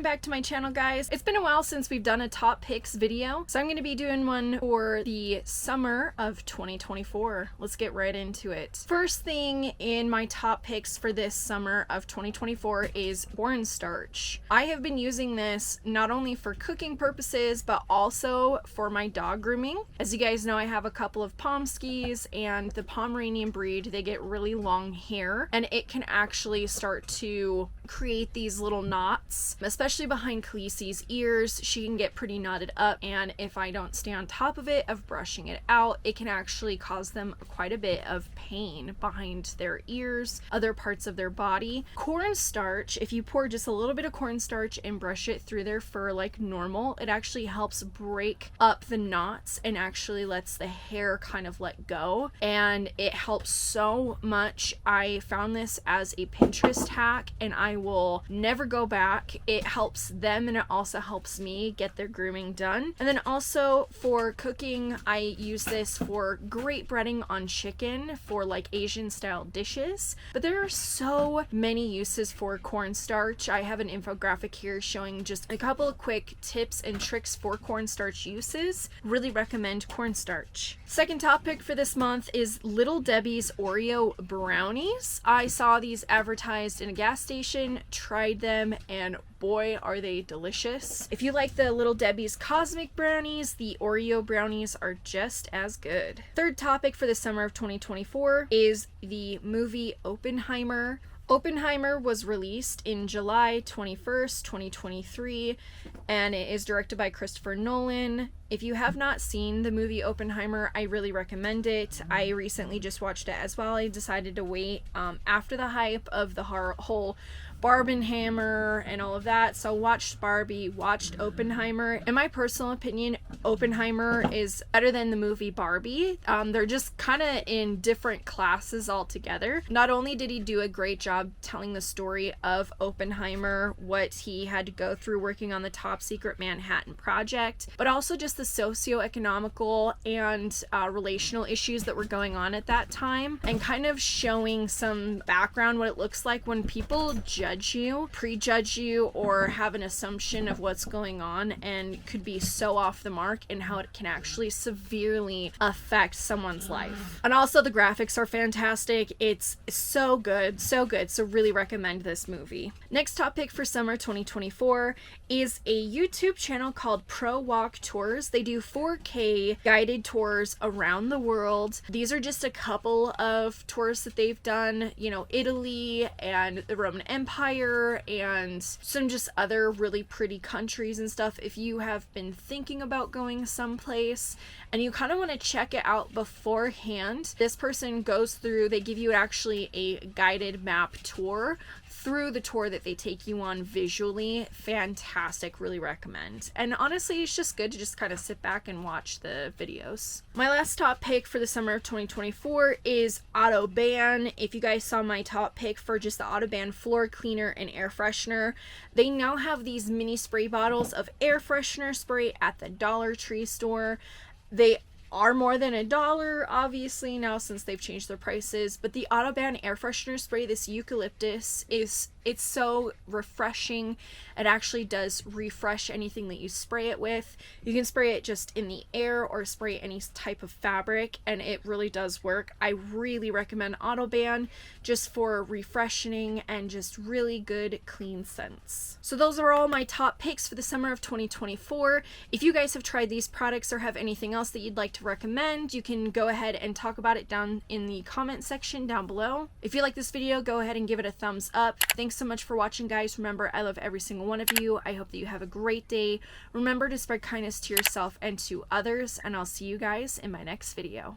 back to my channel, guys. It's been a while since we've done a top picks video, so I'm going to be doing one for the summer of 2024. Let's get right into it. First thing in my top picks for this summer of 2024 is Cornstarch. I have been using this not only for cooking purposes, but also for my dog grooming. As you guys know, I have a couple of Pomskis, and the Pomeranian breed, they get really long hair, and it can actually start to create these little knots, especially behind Khaleesi's ears. She can get pretty knotted up, and if I don't stay on top of it, of brushing it out, it can actually cause them quite a bit of pain behind their ears, other parts of their body. Cornstarch, if you pour just a little bit of cornstarch and brush it through their fur like normal, it actually helps break up the knots and actually lets the hair kind of let go, and it helps so much. I found this as a Pinterest hack, and I will never go back. It helps them, and it also helps me get their grooming done. And then also for cooking, I use this for great breading on chicken for like Asian style dishes. But there are so many uses for cornstarch. I have an infographic here showing just a couple of quick tips and tricks for cornstarch uses. Really recommend cornstarch. Second topic for this month is Little Debbie's Oreo brownies. I saw these advertised in a gas station, tried them, and boy, are they delicious. If you like the Little Debbie's Cosmic brownies, the Oreo brownies are just as good. Third topic for the summer of 2024 is the movie Oppenheimer. Oppenheimer was released in July 21st, 2023, and it is directed by Christopher Nolan. If you have not seen the movie Oppenheimer, I really recommend it. I recently just watched it as well. I decided to wait after the hype of the whole Barbenheimer and all of that. So watched Barbie, watched Oppenheimer. In my personal opinion, Oppenheimer is better than the movie Barbie. They're just kind of in different classes altogether. Not only did he do a great job telling the story of Oppenheimer, what he had to go through working on the top secret Manhattan Project, but also just the socio-economical and relational issues that were going on at that time, and kind of showing some background, what it looks like when people judge you, prejudge you, or have an assumption of what's going on and could be so off the mark, and how it can actually severely affect someone's life. And also the graphics are fantastic. It's so good, so good. So really recommend this movie. Next topic for summer 2024 is a YouTube channel called ProWalk Tours. They do 4K guided tours around the world. These are just a couple of tours that they've done, you know, Italy and the Roman Empire and some just other really pretty countries and stuff. If you have been thinking about going someplace and you kind of want to check it out beforehand, this person goes through, they give you actually a guided map tour through the tour that they take you on visually. Fantastic, really recommend. And honestly, it's just good to just kind of sit back and watch the videos. My last top pick for the summer of 2024 is Odoban. If you guys saw my top pick for just the Odoban floor cleaner and air freshener, they now have these mini spray bottles of air freshener spray at the Dollar Tree store. They are more than $1, obviously, now since they've changed their prices, but the Odoban air freshener spray, this eucalyptus, it's so refreshing. It actually does refresh anything that you spray it with. You can spray it just in the air or spray any type of fabric, and it really does work. I really recommend Odoban just for refreshing and just really good clean scents. So those are all my top picks for the summer of 2024. If you guys have tried these products or have anything else that you'd like to recommend, you can go ahead and talk about it down in the comment section down below. If you like this video, go ahead and give it a thumbs up. Thanks so much for watching, guys. Remember, I love every single one of you. I hope that you have a great day. Remember to spread kindness to yourself and to others, and I'll see you guys in my next video.